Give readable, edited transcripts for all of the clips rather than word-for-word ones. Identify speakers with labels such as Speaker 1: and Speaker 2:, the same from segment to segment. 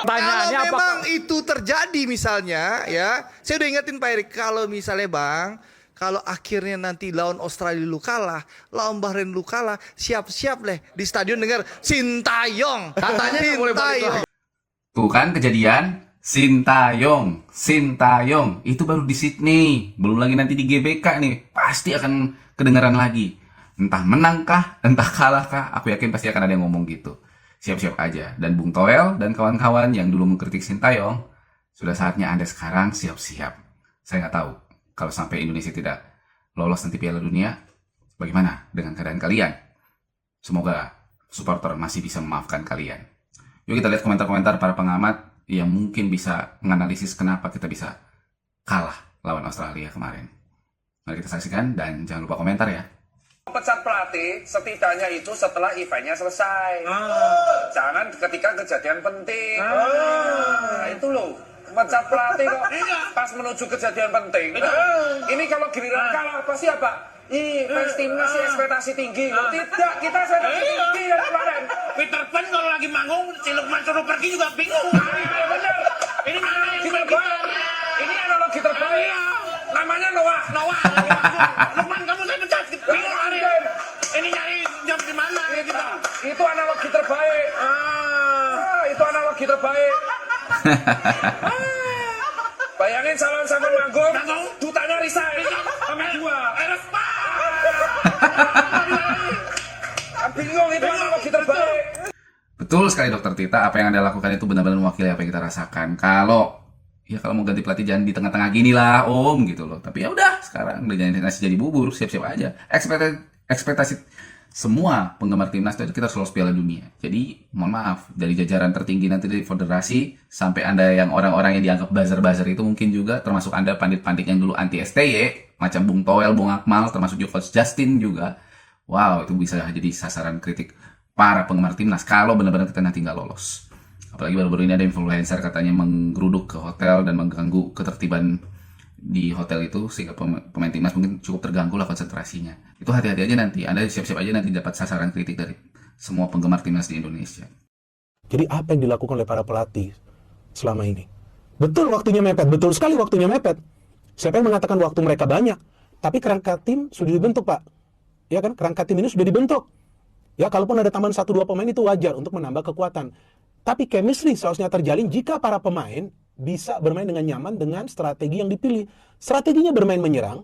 Speaker 1: Kalau memang itu terjadi misalnya ya, saya udah ingetin Pak Erik, kalau misalnya Bang, kalau akhirnya nanti lawan Australia lu kalah, lawan Bahrain lu kalah, siap-siap deh di stadion dengar Sintayong.
Speaker 2: Katanya nggak boleh balik
Speaker 1: Sintayong.
Speaker 2: lagi. Tuh kan kejadian Sintayong, Sintayong itu baru di Sydney, belum lagi nanti di GBK nih, pasti akan kedengaran lagi. Entah menangkah, entah kalahkah, aku yakin pasti akan ada yang ngomong gitu. Siap-siap aja. Dan Bung Toel dan kawan-kawan yang dulu mengkritik Sintayong, sudah saatnya Anda sekarang siap-siap. Saya nggak tahu kalau sampai Indonesia tidak lolos nanti Piala Dunia, bagaimana dengan keadaan kalian? Semoga supporter masih bisa memaafkan kalian. Yuk kita lihat komentar-komentar para pengamat yang mungkin bisa menganalisis kenapa kita bisa kalah lawan Australia kemarin. Mari kita saksikan dan jangan lupa komentar ya.
Speaker 3: Pecat pelatih setidaknya itu setelah eventnya selesai. Jangan ketika kejadian penting. Nah, itu loh. Pecat pelatih kok pas menuju kejadian penting. Ini kalau giliran kalah pasti apa? Fans timnas sih ekspektasi tinggi. Tidak, kita ekspektasi tinggi ya kemarin.
Speaker 4: Peter Pan kalau lagi manggung, si Lukman suruh pergi juga bingung.
Speaker 3: Benar. Ini analogi terbaik. Ini analogi terbaik. Namanya Noah.
Speaker 4: Lukman kamu saya pecat, bingung hari. Ini nyari jam di mana kita?
Speaker 3: Itu analogi terbaik. Itu analogi terbaik. Bayangin salon sama manggung, dutanya resign sama gua. Bingung itu analogi terbaik.
Speaker 2: Betul sekali Dokter Tita, apa yang Anda lakukan itu benar-benar mewakili apa yang kita rasakan. Kalau mau ganti pelatih jangan di tengah-tengah gini lah Om gitu loh. Tapi ya udah, sekarang udah nasi jadi bubur, siap-siap aja. Ekspektasi semua penggemar timnas itu kita lolos Piala Dunia. Jadi mohon maaf, dari jajaran tertinggi nanti dari federasi sampai Anda yang orang-orang yang dianggap buzzer-buzzer itu mungkin juga, termasuk Anda pandit-pandit yang dulu anti STY macam Bung Toel, Bung Akmal, termasuk juga Coach Justin juga. Wow, itu bisa jadi sasaran kritik para penggemar timnas kalau benar-benar kita nanti nggak lolos. Apalagi baru-baru ini ada influencer katanya menggeruduk ke hotel dan mengganggu ketertiban di hotel itu sehingga pemain timnas mungkin cukup terganggu lah konsentrasinya. Itu hati-hati aja nanti, Anda siap-siap aja nanti dapat sasaran kritik dari semua penggemar timnas di Indonesia.
Speaker 5: Jadi apa yang dilakukan oleh para pelatih selama ini? Betul waktunya mepet, betul sekali waktunya mepet. Siapa yang mengatakan waktu mereka banyak? Tapi kerangka tim sudah dibentuk Pak. Ya kan, kerangka tim ini sudah dibentuk. Ya, kalaupun ada tambahan 1-2 pemain itu wajar untuk menambah kekuatan. Tapi chemistry seharusnya terjalin jika para pemain bisa bermain dengan nyaman dengan strategi yang dipilih. Strateginya bermain menyerang,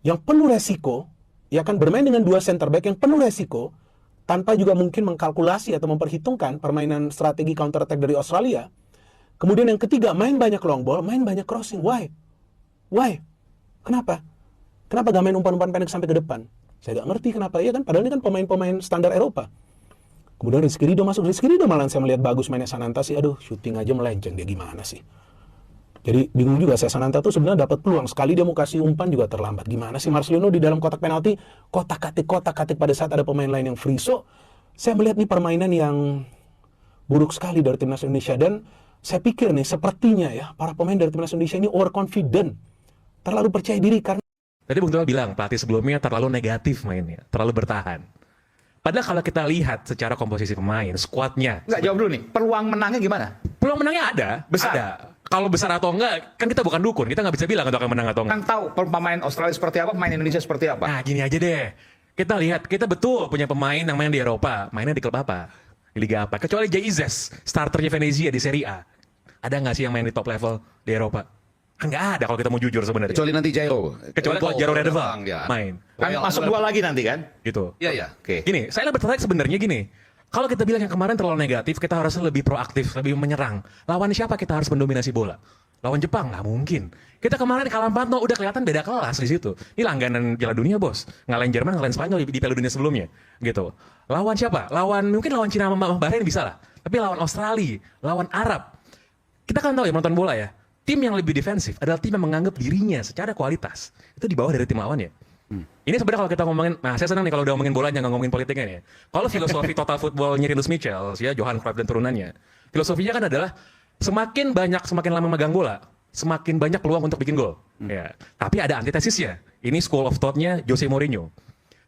Speaker 5: yang penuh resiko, ya kan, bermain dengan 2 center back yang penuh resiko, tanpa juga mungkin mengkalkulasi atau memperhitungkan permainan strategi counter attack dari Australia. Kemudian yang ketiga, main banyak long ball, main banyak crossing. Why? Kenapa? Kenapa gak main umpan-umpan pendek sampai ke depan? Saya gak ngerti kenapa, ya kan, padahal ini kan pemain-pemain standar Eropa. Kemudian Rizky Ridho masuk. Rizky Ridho malah saya melihat bagus mainnya Sananta sih. Aduh, syuting aja melenceng, dia gimana sih? Jadi bingung juga saya. Sananta tuh sebenarnya dapat peluang. Sekali dia mau kasih umpan juga terlambat. Gimana sih Marcelino di dalam kotak penalti? Kotak-katik pada saat ada pemain lain yang free. So, saya melihat nih permainan yang buruk sekali dari timnas Indonesia. Dan saya pikir nih, sepertinya ya, para pemain dari timnas Indonesia ini overconfident. Terlalu percaya diri karena...
Speaker 6: Tadi Bung Toel bilang, pelatih sebelumnya terlalu negatif mainnya. Terlalu bertahan. Padahal kalau kita lihat secara komposisi pemain, skuadnya.
Speaker 7: Enggak, jawab dulu nih. Peluang menangnya gimana?
Speaker 6: Peluang menangnya ada.
Speaker 7: Besar?
Speaker 6: Ada. Kalau besar atau enggak, kan kita bukan dukun. Kita nggak bisa bilang untuk akan menang atau enggak.
Speaker 7: Kan tahu pemain Australia seperti apa, pemain Indonesia seperti apa.
Speaker 6: Nah, gini aja deh. Kita lihat, kita betul punya pemain yang main di Eropa. Mainnya di klub apa? Di Liga apa? Kecuali Jesus, starternya Venezia di Serie A. Ada nggak sih yang main di top level di Eropa? Kan nggak ada kalau kita mau jujur sebenarnya.
Speaker 7: Kecuali nanti Jairo.
Speaker 6: Kecuali kalau Jairo Redevang main.
Speaker 7: Kan masuk 2 lagi nanti kan?
Speaker 6: Gitu.
Speaker 7: Iya. Oke.
Speaker 6: Gini, saya lebih tertarik sebenarnya gini. Kalau kita bilang yang kemarin terlalu negatif, kita harus lebih proaktif, lebih menyerang. Lawan siapa kita harus mendominasi bola? Lawan Jepang? Nggak mungkin. Kita kemarin kalah 4-0, udah kelihatan beda kelas di situ. Ini langganan Piala Dunia, Bos. Ngalahin Jerman, ngalahin Spanyol di Piala Dunia sebelumnya. Gitu. Lawan siapa? Mungkin lawan Cina sama Bahrain bisa lah. Tapi lawan Australia, lawan Arab. Kita kan tahu ya, menonton bola ya. Tim yang lebih defensif adalah tim yang menganggap dirinya secara kualitas itu di bawah dari tim lawannya. Ini sebenarnya kalau kita ngomongin, nah saya senang nih kalau udah ngomongin bola jangan ngomongin politiknya nih. Kalau filosofi total footballnya Rinus Michels, ya Johan Cruyff dan turunannya, filosofinya kan adalah semakin lama megang bola, semakin banyak peluang untuk bikin gol. Ya. Tapi ada antitesisnya. Ini school of thought-nya Jose Mourinho.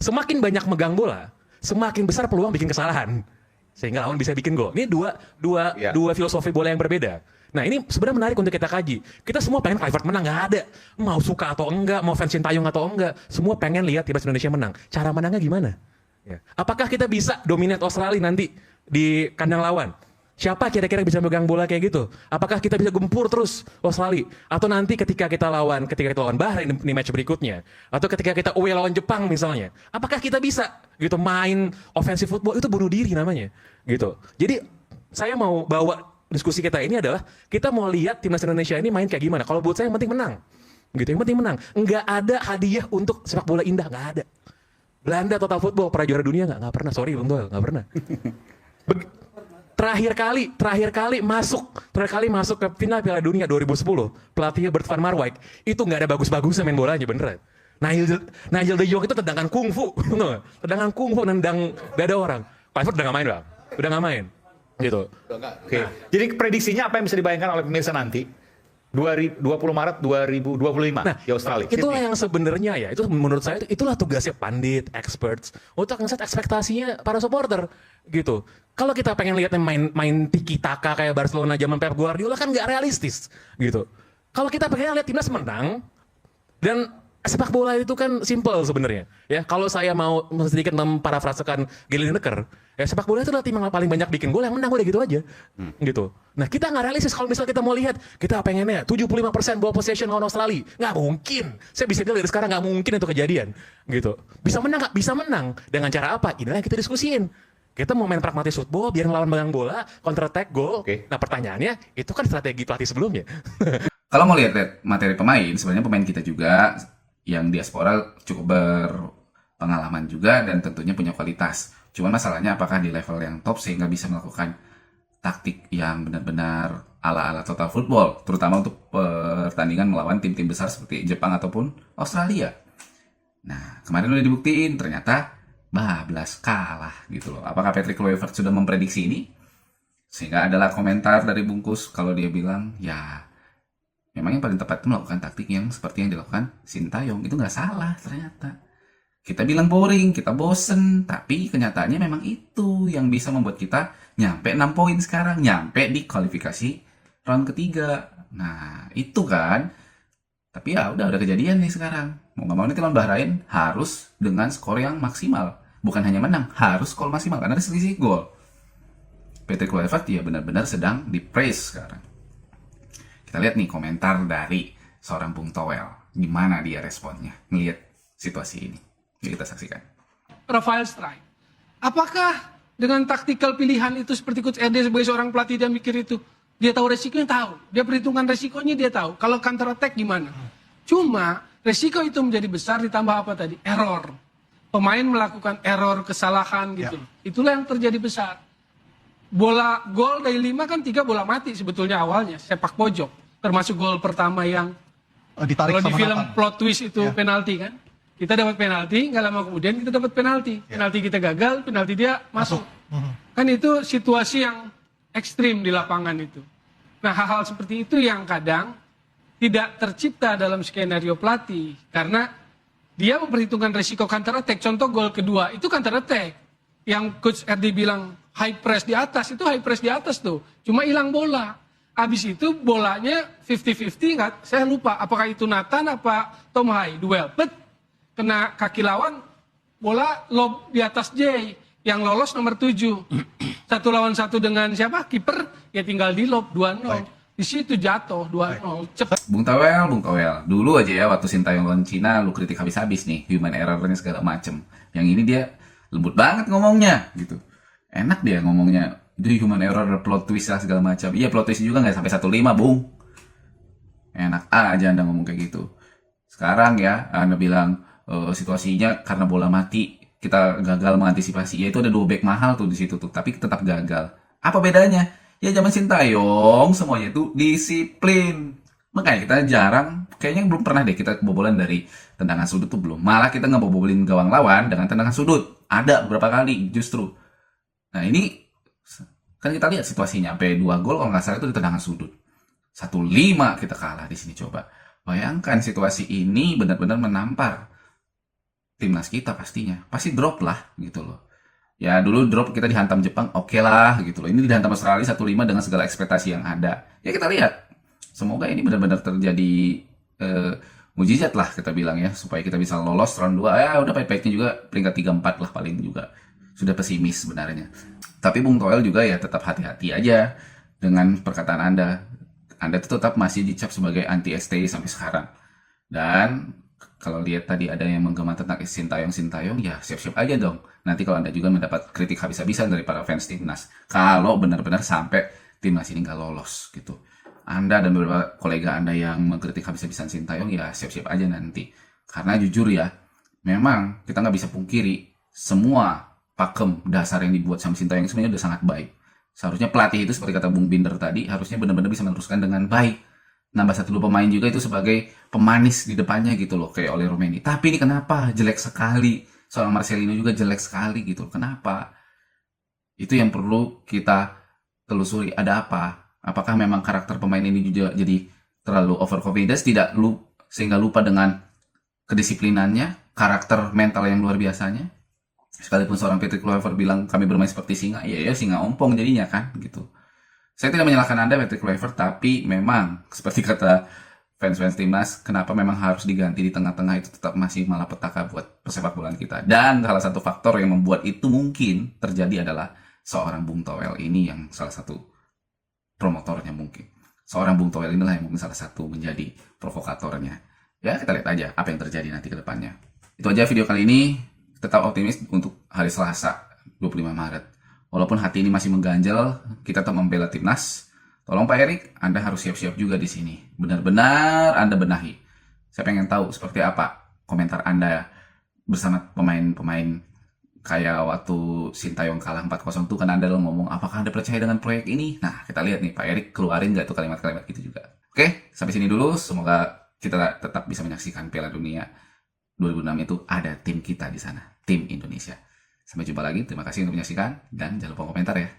Speaker 6: Semakin banyak megang bola, semakin besar peluang bikin kesalahan. sehingga lawan bisa bikin gol. Ini dua
Speaker 7: Ya.
Speaker 6: filosofi bola yang berbeda. Nah ini sebenarnya menarik untuk kita kaji. Kita semua pengen Kluivert menang, nggak ada. Mau suka atau enggak, mau fans Sintayong atau enggak, semua pengen lihat timnas Indonesia menang. Cara menangnya gimana? Ya. Apakah kita bisa dominate Australia nanti di kandang lawan? Siapa kira-kira bisa megang bola kayak gitu? Apakah kita bisa gempur terus Australia? Atau nanti ketika kita lawan Bahrain di match berikutnya, atau ketika kita away lawan Jepang misalnya, apakah kita bisa gitu main offensive football? Itu bunuh diri namanya, gitu. Jadi saya mau bawa diskusi kita ini adalah kita mau lihat timnas Indonesia ini main kayak gimana. Kalau buat saya yang penting menang, gitu. Yang penting menang. Nggak ada hadiah untuk sepak bola indah, nggak ada. Belanda total football pernah juara dunia nggak pernah. Sorry Bung Doel, nggak pernah. Terakhir kali masuk ke final Piala Dunia 2010, pelatihnya Bert van Marwijk, itu nggak ada bagus-bagusnya main bolanya beneran. Nigel de Jong itu tendangan kungfu, tendangan kungfu nendang dada orang. Kluivert udah nggak main bang, udah nggak main, gitu.
Speaker 7: Oke. Jadi prediksinya apa yang bisa dibayangkan oleh pemirsa nanti? 20 Maret 2025 di Australia.
Speaker 6: Itulah
Speaker 7: Sydney.
Speaker 6: yang sebenarnya ya, itu menurut saya itulah tugasnya pandit, experts untuk ngeset ekspektasinya para supporter gitu. Kalau kita pengen lihatnya main tiki taka kayak Barcelona zaman Pep Guardiola kan nggak realistis gitu. Kalau kita pengen lihat timnas menang dan sepak bola itu kan simple sebenarnya ya. Kalau saya mau sedikit memparafrasekan Gary Lineker, ya sepak bola itu adalah tim yang paling banyak bikin gol yang menang udah gitu aja. Gitu. Nah, kita nggak realistis kalau misalnya kita mau lihat kita pengennya 75% ball possession lawan Australia. Nggak mungkin. Saya bisa bilang dari sekarang nggak mungkin itu kejadian. Gitu. Bisa menang nggak? Bisa menang. Dengan cara apa? Inilah yang kita diskusiin. Kita mau main pragmatis football biar lawan megang bola, counter attack, gol.
Speaker 7: Oke.
Speaker 6: Nah, pertanyaannya itu kan strategi pelatih sebelumnya.
Speaker 2: Kalau mau lihat materi pemain, sebenarnya pemain kita juga yang diaspora cukup berpengalaman juga dan tentunya punya kualitas. Cuman masalahnya apakah di level yang top sehingga bisa melakukan taktik yang benar-benar ala-ala total football, terutama untuk pertandingan melawan tim-tim besar seperti Jepang ataupun Australia. Nah, kemarin udah dibuktiin ternyata bablas kalah gitu loh. Apakah Patrick Kluivert sudah memprediksi ini? Sehingga adalah komentar dari Bungkus kalau dia bilang, ya memang yang paling tepat itu melakukan taktik yang seperti yang dilakukan Sintayong. Itu nggak salah ternyata. Kita bilang boring, kita bosen, tapi kenyataannya memang itu yang bisa membuat kita nyampe 6 poin sekarang, nyampe di kualifikasi round ketiga. Nah, itu kan. Tapi ya udah kejadian nih sekarang. Mau nggak mau nanti lawan Bahrain harus dengan skor yang maksimal. Bukan hanya menang, harus skor maksimal karena ada selisih gol. Patrick Kluivert ya benar-benar sedang di-praise sekarang. Kita lihat nih komentar dari seorang Bung Towel. Gimana dia responnya ngelihat situasi ini. Yuk kita saksikan.
Speaker 8: Rafael Strike. Apakah dengan taktikal pilihan itu seperti Coach Ede sebagai seorang pelatih dia mikir itu? Dia tahu resikonya, tahu. Dia perhitungkan resikonya, dia tahu. Kalau counter attack gimana? Cuma resiko itu menjadi besar ditambah apa tadi? Error. Pemain melakukan error, kesalahan gitu. Itulah yang terjadi besar. Bola gol dari 5 kan 3 bola mati sebetulnya awalnya. Sepak pojok. Termasuk gol pertama yang
Speaker 9: ditarik
Speaker 8: kalau di
Speaker 9: sama
Speaker 8: film
Speaker 9: Nathan.
Speaker 8: plot twist itu penalti kan. Kita dapat penalti, nggak lama kemudian kita dapat penalti. Penalti kita gagal, penalti dia masuk. Kan itu situasi yang ekstrim di lapangan itu. Nah, hal-hal seperti itu yang kadang tidak tercipta dalam skenario pelatih. Karena dia memperhitungkan resiko counter attack. Contoh gol kedua, itu counter attack. Yang Coach RD bilang high press di atas, itu high press di atas tuh. Cuma hilang bola. Habis itu bolanya 50-50, nggak, saya lupa apakah itu Nathan apa Tom Hai, duel. Kena kaki lawan, bola lob di atas J. Yang lolos nomor 7. 1 lawan 1 dengan siapa? Kiper, ya tinggal di lob 2-0. Di situ jatuh 2-0. Cepat.
Speaker 2: Bung Towel. Dulu aja ya waktu Sintayong lawan Cina lu kritik habis-habis nih, human error-nya segala macem. Yang ini dia lembut banget ngomongnya gitu. Enak dia ngomongnya. Itu human error, plot twist lah segala macam. Iya, plot twist juga nggak sampai 1-5, Bung. Enak aja Anda ngomong kayak gitu. Sekarang ya, Anda bilang situasinya karena bola mati kita gagal mengantisipasi. Ya itu ada 2 back mahal tuh di situ tuh, tapi tetap gagal. Apa bedanya? Ya zaman Sintayong semuanya itu disiplin. Makanya kita jarang, kayaknya belum pernah deh kita kebobolan dari tendangan sudut tuh belum. Malah kita ngebobolin gawang lawan dengan tendangan sudut. Ada beberapa kali justru. Nah ini kan kita lihat situasinya sampai 2 gol kalau nggak salah itu di tendangan sudut. 1-5 kita kalah di sini coba. Bayangkan situasi ini benar-benar menampar timnas kita pastinya. Pasti drop lah gitu loh. Ya dulu drop kita dihantam Jepang, oke lah gitu loh. Ini dihantam Australia 1-5 dengan segala ekspektasi yang ada. Ya kita lihat. Semoga ini benar-benar terjadi mujizat lah kita bilang ya. Supaya kita bisa lolos round 2. Ya udah baik-baiknya juga peringkat 3-4 lah paling juga. Sudah pesimis sebenarnya. Tapi Bung Toel juga ya tetap hati-hati aja dengan perkataan Anda. Anda tetap masih dicap sebagai anti-STI sampai sekarang. Dan kalau lihat tadi ada yang menggema tentang Sintayong, ya siap-siap aja dong. Nanti kalau Anda juga mendapat kritik habis-habisan dari para fans timnas. Kalau benar-benar sampai timnas ini nggak lolos gitu. Anda dan beberapa kolega Anda yang mengkritik habis-habisan Sintayong, ya siap-siap aja nanti. Karena jujur ya, memang kita nggak bisa pungkiri semua pakem dasar yang dibuat sama Sintayong sebenarnya udah sangat baik. Seharusnya pelatih itu seperti kata Bung Binder tadi, harusnya benar-benar bisa meneruskan dengan baik. Nambah 1-2 pemain juga itu sebagai pemanis di depannya gitu loh, kayak oleh Romeni. Tapi ini kenapa jelek sekali? Soal Marcelino juga jelek sekali gitu. Kenapa? Itu yang perlu kita telusuri. Ada apa? Apakah memang karakter pemain ini juga jadi terlalu overconfidence, sehingga lupa dengan kedisiplinannya, karakter mental yang luar biasanya? Sekalipun seorang Patrick Kluivert bilang kami bermain seperti singa, ya singa ompong jadinya kan gitu. Saya tidak menyalahkan Anda Patrick Kluivert, tapi memang seperti kata fans-fans timnas, kenapa memang harus diganti di tengah-tengah itu tetap masih malapetaka buat persepak bolaan kita. Dan salah satu faktor yang membuat itu mungkin terjadi adalah seorang Bung Toel ini yang salah satu promotornya mungkin. Seorang Bung Toel inilah yang mungkin salah satu menjadi provokatornya. Ya kita lihat aja apa yang terjadi nanti ke depannya. Itu aja video kali ini. Tetap optimis untuk hari Selasa 25 Maret. Walaupun hati ini masih mengganjal, kita tetap membela timnas. Tolong Pak Erik, Anda harus siap-siap juga di sini. Benar-benar Anda benahi. Saya pengen tahu seperti apa komentar Anda bersama pemain-pemain kayak waktu Sintayong kalah 4-0 tuh kan Anda ngomong, apakah Anda percaya dengan proyek ini? Nah, kita lihat nih Pak Erik keluarin nggak tuh kalimat-kalimat gitu juga. Oke, sampai sini dulu. Semoga kita tetap bisa menyaksikan Piala Dunia 2006 itu ada tim kita di sana, tim Indonesia. Sampai jumpa lagi, terima kasih untuk menyaksikan, dan jangan lupa komentar ya.